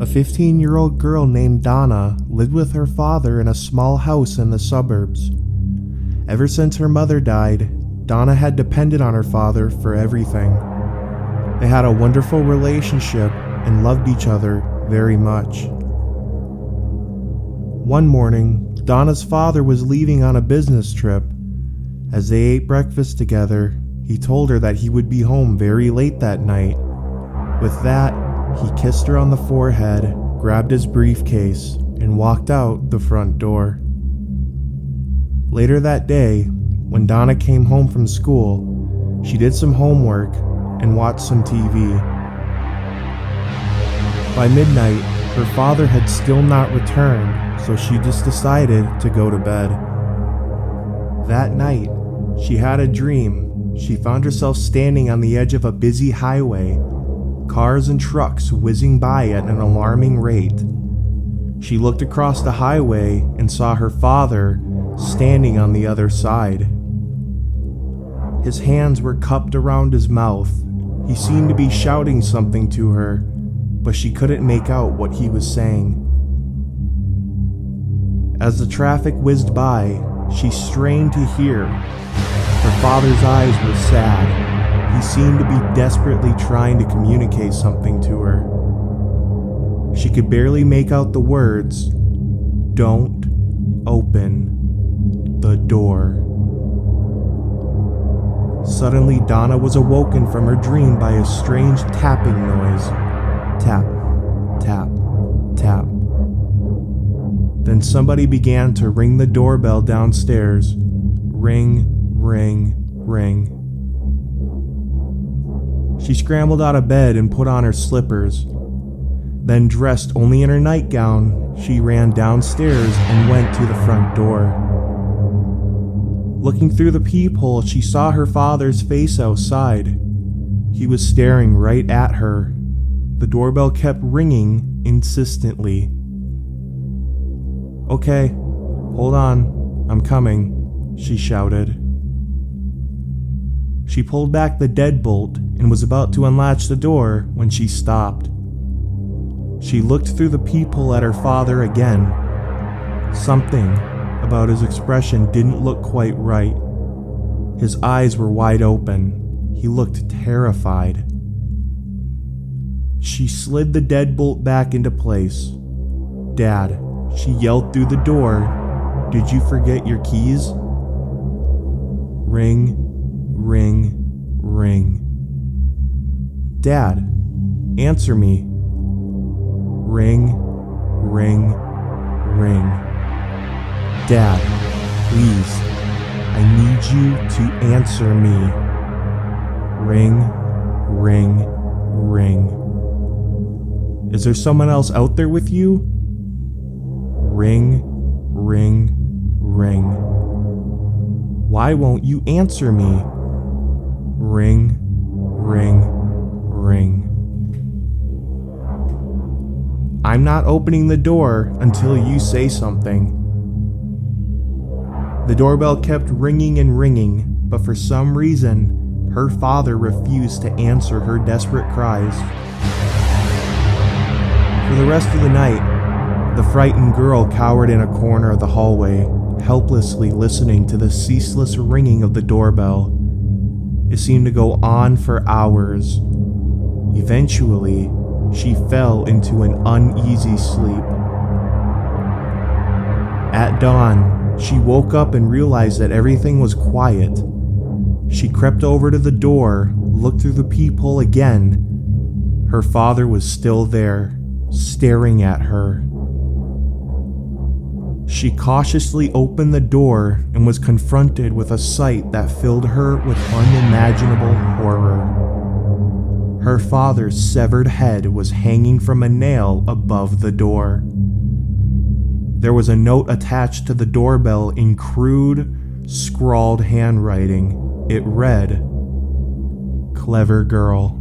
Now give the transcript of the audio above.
A 15-year-old girl named Donna lived with her father in a small house in the suburbs. Ever since her mother died, Donna had depended on her father for everything. They had a wonderful relationship and loved each other very much. One morning, Donna's father was leaving on a business trip. As they ate breakfast together, he told her that he would be home very late that night. With that, he kissed her on the forehead, grabbed his briefcase, and walked out the front door. Later that day, when Donna came home from school, she did some homework and watched some TV. By midnight, her father had still not returned, so she just decided to go to bed. That night, she had a dream. She found herself standing on the edge of a busy highway, cars and trucks whizzing by at an alarming rate. She looked across the highway and saw her father standing on the other side. His hands were cupped around his mouth. He seemed to be shouting something to her, but she couldn't make out what he was saying. As the traffic whizzed by, she strained to hear. Her father's eyes were sad. He seemed to be desperately trying to communicate something to her. She could barely make out the words, "Don't open the door." Suddenly, Donna was awoken from her dream by a strange tapping noise. Tap, tap, tap. Then somebody began to ring the doorbell downstairs. Ring, ring, ring. She scrambled out of bed and put on her slippers. Then, dressed only in her nightgown, she ran downstairs and went to the front door. Looking through the peephole, she saw her father's face outside. He was staring right at her. The doorbell kept ringing insistently. "Okay, hold on, I'm coming," she shouted. She pulled back the deadbolt and was about to unlatch the door when she stopped. She looked through the peephole at her father again. Something about his expression didn't look quite right. His eyes were wide open. He looked terrified. She slid the deadbolt back into place. "Dad," she yelled through the door, "did you forget your keys?" Ring, ring, ring. "Dad, answer me." Ring, ring, ring. "Dad, please, I need you to answer me." Ring, ring, ring. "Is there someone else out there with you?" Ring, ring, ring. "Why won't you answer me?" Ring, ring, ring. "I'm not opening the door until you say something." The doorbell kept ringing and ringing, but for some reason, her father refused to answer her desperate cries. For the rest of the night, the frightened girl cowered in a corner of the hallway, helplessly listening to the ceaseless ringing of the doorbell. It seemed to go on for hours. Eventually, she fell into an uneasy sleep. At dawn, she woke up and realized that everything was quiet. She crept over to the door, looked through the peephole again. Her father was still there, staring at her. She cautiously opened the door and was confronted with a sight that filled her with unimaginable horror. Her father's severed head was hanging from a nail above the door. There was a note attached to the doorbell in crude, scrawled handwriting. It read, "Clever girl."